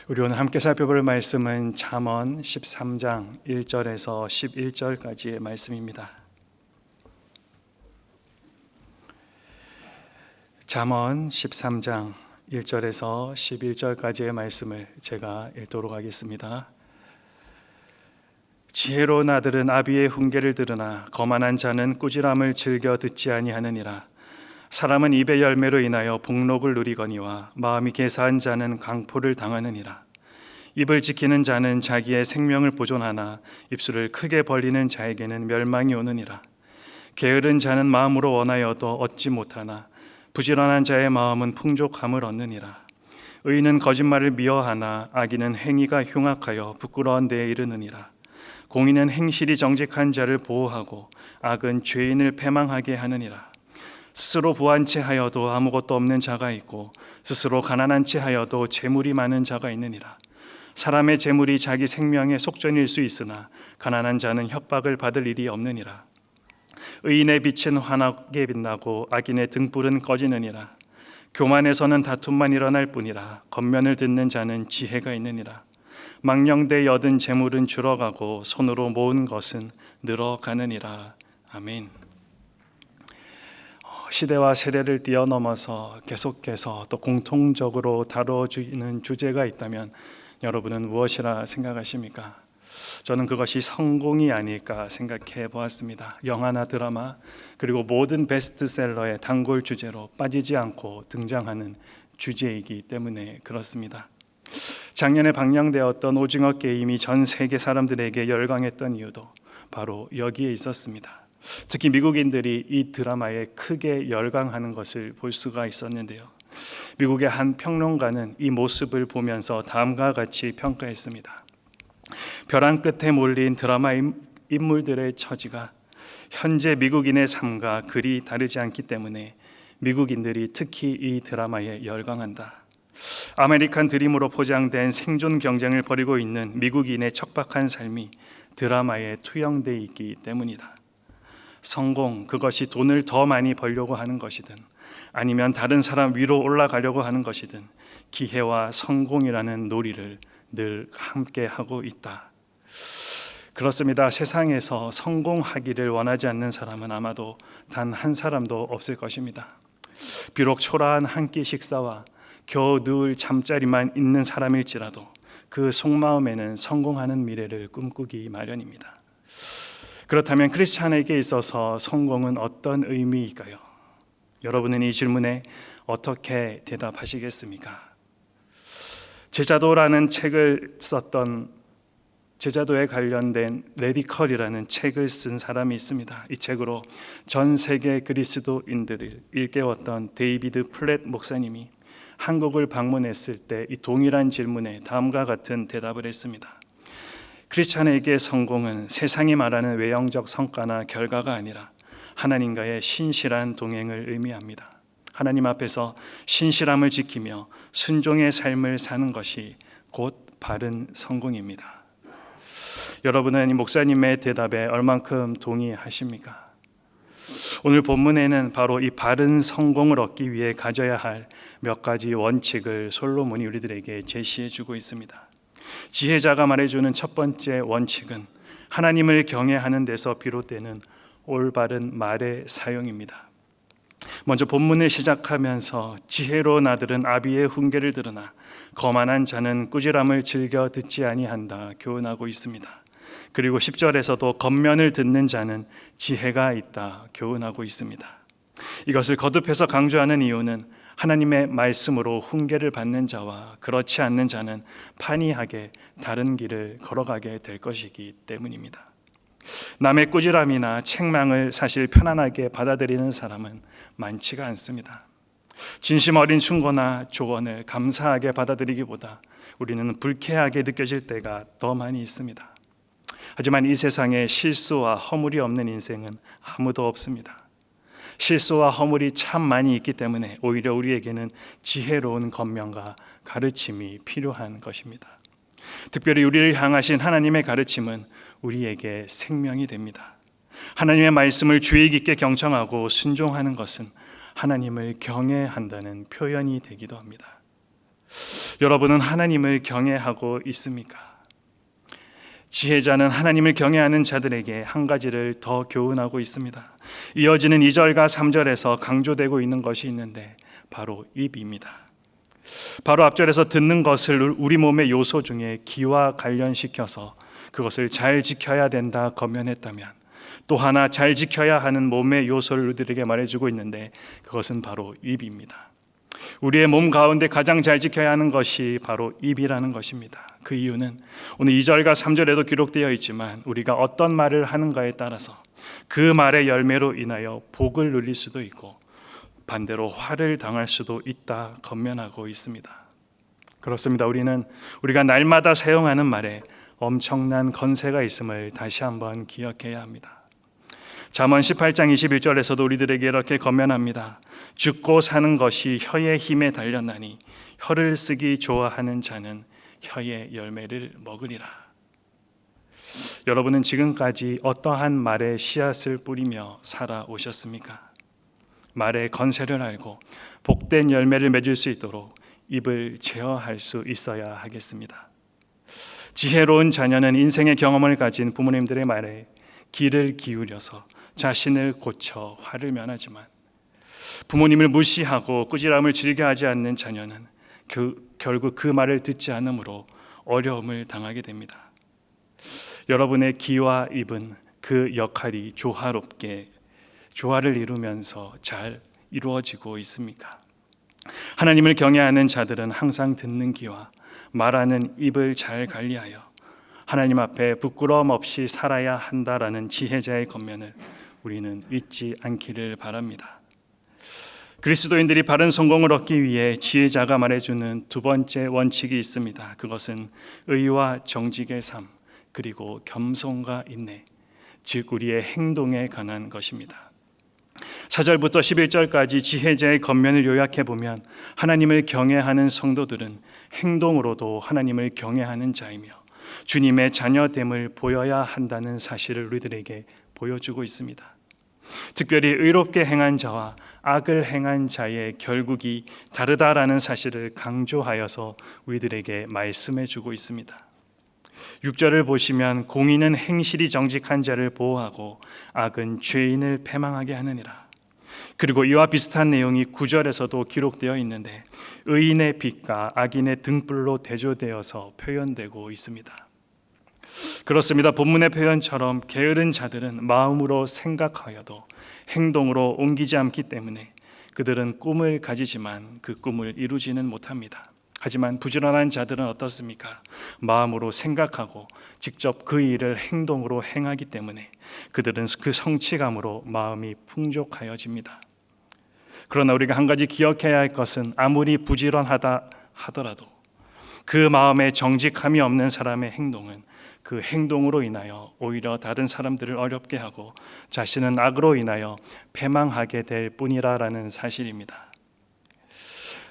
우리 오늘 함께 살펴볼 말씀은 잠언 13장 1절에서 11절까지의 말씀입니다. 잠언 13장 1절에서 11절까지의 말씀을 제가 읽도록 하겠습니다. 지혜로운 아들은 아비의 훈계를 들으나 거만한 자는 꾸지람을 즐겨 듣지 아니하느니라. 사람은 입의 열매로 인하여 복록을 누리거니와 마음이 개사한 자는 강포를 당하느니라. 입을 지키는 자는 자기의 생명을 보존하나 입술을 크게 벌리는 자에게는 멸망이 오느니라. 게으른 자는 마음으로 원하여도 얻지 못하나 부지런한 자의 마음은 풍족함을 얻느니라. 의인은 거짓말을 미워하나 악인은 행위가 흉악하여 부끄러운 데에 이르느니라. 공의는 행실이 정직한 자를 보호하고 악은 죄인을 패망하게 하느니라. 스스로 부한 채 하여도 아무것도 없는 자가 있고 스스로 가난한 채 하여도 재물이 많은 자가 있느니라. 사람의 재물이 자기 생명의 속전일 수 있으나 가난한 자는 협박을 받을 일이 없느니라. 의인의 빛은 환하게 빛나고 악인의 등불은 꺼지느니라. 교만에서는 다툼만 일어날 뿐이라. 겉면을 듣는 자는 지혜가 있느니라. 망령되이 얻은 재물은 줄어가고 손으로 모은 것은 늘어가느니라. 아멘. 시대와 세대를 뛰어넘어서 계속해서 또 공통적으로 다뤄지는 주제가 있다면 여러분은 무엇이라 생각하십니까? 저는 그것이 성공이 아닐까 생각해 보았습니다. 영화나 드라마 그리고 모든 베스트셀러의 단골 주제로 빠지지 않고 등장하는 주제이기 때문에 그렇습니다. 작년에 방영되었던 오징어 게임이 전 세계 사람들에게 열광했던 이유도 바로 여기에 있었습니다. 특히 미국인들이 이 드라마에 크게 열광하는 것을 볼 수가 있었는데요. 미국의 한 평론가는 이 모습을 보면서 다음과 같이 평가했습니다. 벼랑 끝에 몰린 드라마 인물들의 처지가 현재 미국인의 삶과 그리 다르지 않기 때문에 미국인들이 특히 이 드라마에 열광한다. 아메리칸 드림으로 포장된 생존 경쟁을 벌이고 있는 미국인의 척박한 삶이 드라마에 투영되어 있기 때문이다. 성공, 그것이 돈을 더 많이 벌려고 하는 것이든 아니면 다른 사람 위로 올라가려고 하는 것이든 기회와 성공이라는 놀이를 늘 함께 하고 있다. 그렇습니다. 세상에서 성공하기를 원하지 않는 사람은 아마도 단 한 사람도 없을 것입니다. 비록 초라한 한 끼 식사와 겨우 누울 잠자리만 있는 사람일지라도 그 속마음에는 성공하는 미래를 꿈꾸기 마련입니다. 그렇다면 크리스찬에게 있어서 성공은 어떤 의미일까요? 여러분은 이 질문에 어떻게 대답하시겠습니까? 제자도라는 책을 썼던 제자도에 관련된 레디컬이라는 책을 쓴 사람이 있습니다. 이 책으로 전 세계 그리스도인들을 일깨웠던 데이비드 플랫 목사님이 한국을 방문했을 때 이 동일한 질문에 다음과 같은 대답을 했습니다. 크리스찬에게 성공은 세상이 말하는 외형적 성과나 결과가 아니라 하나님과의 신실한 동행을 의미합니다. 하나님 앞에서 신실함을 지키며 순종의 삶을 사는 것이 곧 바른 성공입니다. 여러분은 이 목사님의 대답에 얼만큼 동의하십니까? 오늘 본문에는 바로 이 바른 성공을 얻기 위해 가져야 할 몇 가지 원칙을 솔로몬이 우리들에게 제시해 주고 있습니다. 지혜자가 말해주는 첫 번째 원칙은 하나님을 경외하는 데서 비롯되는 올바른 말의 사용입니다. 먼저 본문을 시작하면서 지혜로운 아들은 아비의 훈계를 들으나 거만한 자는 꾸지람을 즐겨 듣지 아니한다 교훈하고 있습니다. 그리고 10절에서도 겉면을 듣는 자는 지혜가 있다 교훈하고 있습니다. 이것을 거듭해서 강조하는 이유는 하나님의 말씀으로 훈계를 받는 자와 그렇지 않는 자는 판이하게 다른 길을 걸어가게 될 것이기 때문입니다. 남의 꾸지람이나 책망을 사실 편안하게 받아들이는 사람은 많지가 않습니다. 진심 어린 충고나 조언을 감사하게 받아들이기보다 우리는 불쾌하게 느껴질 때가 더 많이 있습니다. 하지만 이 세상에 실수와 허물이 없는 인생은 아무도 없습니다. 실수와 허물이 참 많이 있기 때문에 오히려 우리에게는 지혜로운 권면과 가르침이 필요한 것입니다. 특별히 우리를 향하신 하나님의 가르침은 우리에게 생명이 됩니다. 하나님의 말씀을 주의 깊게 경청하고 순종하는 것은 하나님을 경외한다는 표현이 되기도 합니다. 여러분은 하나님을 경외하고 있습니까? 지혜자는 하나님을 경외하는 자들에게 한 가지를 더 교훈하고 있습니다. 이어지는 2절과 3절에서 강조되고 있는 것이 있는데 바로 입입니다. 바로 앞절에서 듣는 것을 우리 몸의 요소 중에 귀와 관련시켜서 그것을 잘 지켜야 된다 권면했다면, 또 하나 잘 지켜야 하는 몸의 요소를 우리들에게 말해주고 있는데 그것은 바로 입입니다. 우리의 몸 가운데 가장 잘 지켜야 하는 것이 바로 입이라는 것입니다. 그 이유는 오늘 2절과 3절에도 기록되어 있지만 우리가 어떤 말을 하는가에 따라서 그 말의 열매로 인하여 복을 누릴 수도 있고 반대로 화를 당할 수도 있다 권면하고 있습니다. 그렇습니다. 우리가 날마다 사용하는 말에 엄청난 건세가 있음을 다시 한번 기억해야 합니다. 잠언 18장 21절에서도 우리들에게 이렇게 권면합니다. 죽고 사는 것이 혀의 힘에 달렸나니 혀를 쓰기 좋아하는 자는 혀의 열매를 먹으리라. 여러분은 지금까지 어떠한 말의 씨앗을 뿌리며 살아오셨습니까? 말의 건세를 알고 복된 열매를 맺을 수 있도록 입을 제어할 수 있어야 하겠습니다. 지혜로운 자녀는 인생의 경험을 가진 부모님들의 말에 귀를 기울여서 자신을 고쳐 화를 면하지만, 부모님을 무시하고 꾸지람을 즐겨하지 않는 자녀는 결국 그 말을 듣지 않으므로 어려움을 당하게 됩니다. 여러분의 귀와 입은 그 역할이 조화를 이루면서 잘 이루어지고 있습니까? 하나님을 경외하는 자들은 항상 듣는 귀와 말하는 입을 잘 관리하여 하나님 앞에 부끄러움 없이 살아야 한다라는 지혜자의 권면을 우리는 잊지 않기를 바랍니다. 그리스도인들이 바른 성공을 얻기 위해 지혜자가 말해주는 두 번째 원칙이 있습니다. 그것은 의와 정직의 삶, 그리고 겸손과 인내, 즉 우리의 행동에 관한 것입니다. 4절부터 11절까지 지혜자의 권면을 요약해 보면 하나님을 경외하는 성도들은 행동으로도 하나님을 경외하는 자이며 주님의 자녀됨을 보여야 한다는 사실을 우리들에게 보여주고 있습니다. 특별히 의롭게 행한 자와 악을 행한 자의 결국이 다르다라는 사실을 강조하여서 우리들에게 말씀해 주고 있습니다. 6절을 보시면 공의는 행실이 정직한 자를 보호하고 악은 죄인을 패망하게 하느니라. 그리고 이와 비슷한 내용이 9절에서도 기록되어 있는데 의인의 빛과 악인의 등불로 대조되어서 표현되고 있습니다. 그렇습니다. 본문의 표현처럼 게으른 자들은 마음으로 생각하여도 행동으로 옮기지 않기 때문에 그들은 꿈을 가지지만 그 꿈을 이루지는 못합니다. 하지만 부지런한 자들은 어떻습니까? 마음으로 생각하고 직접 그 일을 행동으로 행하기 때문에 그들은 그 성취감으로 마음이 풍족하여집니다. 그러나 우리가 한 가지 기억해야 할 것은 아무리 부지런하다 하더라도 그 마음에 정직함이 없는 사람의 행동은 그 행동으로 인하여 오히려 다른 사람들을 어렵게 하고 자신은 악으로 인하여 패망하게 될 뿐이라는 사실입니다.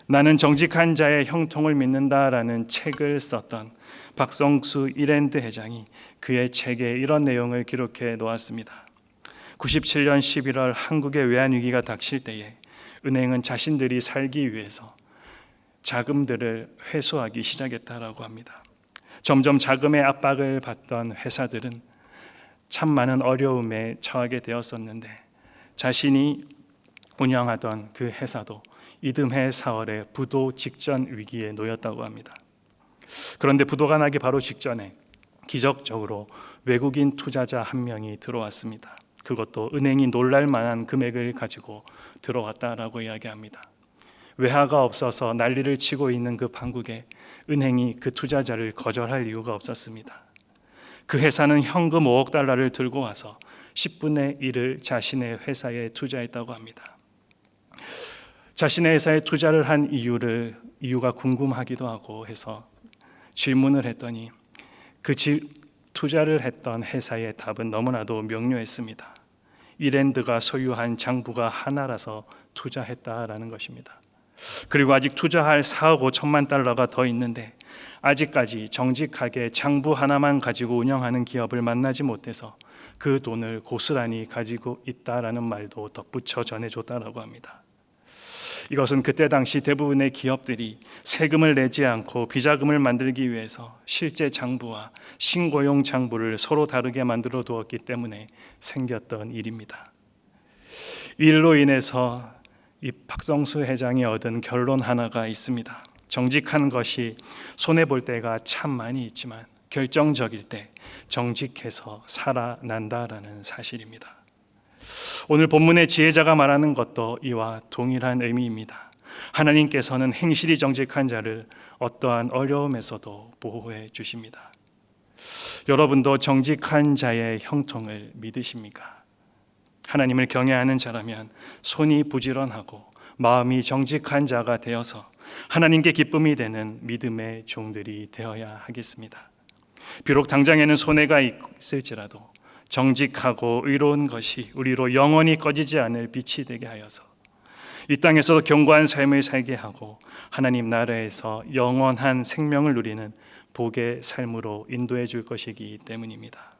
나는 정직한 자의 형통을 믿는다라는 책을 썼던 박성수 이랜드 회장이 그의 책에 이런 내용을 기록해 놓았습니다. 97년 11월 한국의 외환위기가 닥칠 때에 은행은 자신들이 살기 위해서 자금들을 회수하기 시작했다라고 합니다. 점점 자금의 압박을 받던 회사들은 참 많은 어려움에 처하게 되었었는데 자신이 운영하던 그 회사도 이듬해 4월에 부도 직전 위기에 놓였다고 합니다. 그런데 부도가 나기 바로 직전에 기적적으로 외국인 투자자 한 명이 들어왔습니다. 그것도 은행이 놀랄 만한 금액을 가지고 들어왔다라고 이야기합니다. 외화가 없어서 난리를 치고 있는 그 판국에 은행이 그 투자자를 거절할 이유가 없었습니다. 그 회사는 현금 5억 달러를 들고 와서 10분의 1을 자신의 회사에 투자했다고 합니다. 자신의 회사에 투자를 한 이유가 궁금하기도 하고 해서 질문을 했더니 투자를 했던 회사의 답은 너무나도 명료했습니다. 이랜드가 소유한 장부가 하나라서 투자했다라는 것입니다. 그리고 아직 투자할 4억 5천만 달러가 더 있는데 아직까지 정직하게 장부 하나만 가지고 운영하는 기업을 만나지 못해서 그 돈을 고스란히 가지고 있다라는 말도 덧붙여 전해줬다라고 합니다. 이것은 그때 당시 대부분의 기업들이 세금을 내지 않고 비자금을 만들기 위해서 실제 장부와 신고용 장부를 서로 다르게 만들어 두었기 때문에 생겼던 일입니다. 이 일로 인해서 이 박성수 회장이 얻은 결론 하나가 있습니다. 정직한 것이 손해볼 때가 참 많이 있지만 결정적일 때 정직해서 살아난다라는 사실입니다. 오늘 본문의 지혜자가 말하는 것도 이와 동일한 의미입니다. 하나님께서는 행실이 정직한 자를 어떠한 어려움에서도 보호해 주십니다. 여러분도 정직한 자의 형통을 믿으십니까? 하나님을 경외하는 자라면 손이 부지런하고 마음이 정직한 자가 되어서 하나님께 기쁨이 되는 믿음의 종들이 되어야 하겠습니다. 비록 당장에는 손해가 있을지라도 정직하고 의로운 것이 우리로 영원히 꺼지지 않을 빛이 되게 하여서 이 땅에서도 견고한 삶을 살게 하고 하나님 나라에서 영원한 생명을 누리는 복의 삶으로 인도해 줄 것이기 때문입니다.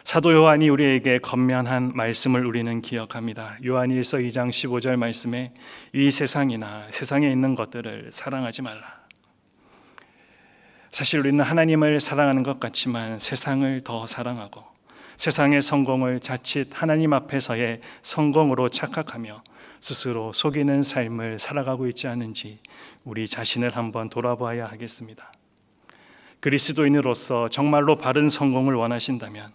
사도 요한이 우리에게 권면한 말씀을 우리는 기억합니다. 요한일서 2장 15절 말씀에 이 세상이나 세상에 있는 것들을 사랑하지 말라. 사실 우리는 하나님을 사랑하는 것 같지만 세상을 더 사랑하고 세상의 성공을 자칫 하나님 앞에서의 성공으로 착각하며 스스로 속이는 삶을 살아가고 있지 않은지 우리 자신을 한번 돌아봐야 하겠습니다. 그리스도인으로서 정말로 바른 성공을 원하신다면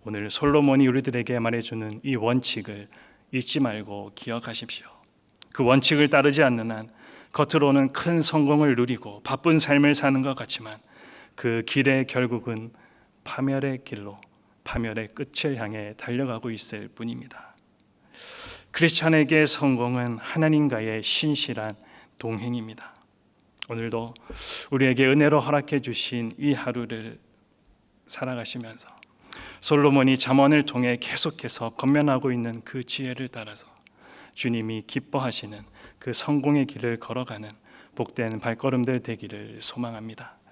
오늘 솔로몬이 우리들에게 말해주는 이 원칙을 잊지 말고 기억하십시오. 그 원칙을 따르지 않는 한 겉으로는 큰 성공을 누리고 바쁜 삶을 사는 것 같지만 그 길의 결국은 파멸의 길로 파멸의 끝을 향해 달려가고 있을 뿐입니다. 크리스찬에게 성공은 하나님과의 신실한 동행입니다. 오늘도 우리에게 은혜로 허락해 주신 이 하루를 살아가시면서 솔로몬이 잠언을 통해 계속해서 권면하고 있는 그 지혜를 따라서 주님이 기뻐하시는 그 성공의 길을 걸어가는 복된 발걸음들 되기를 소망합니다.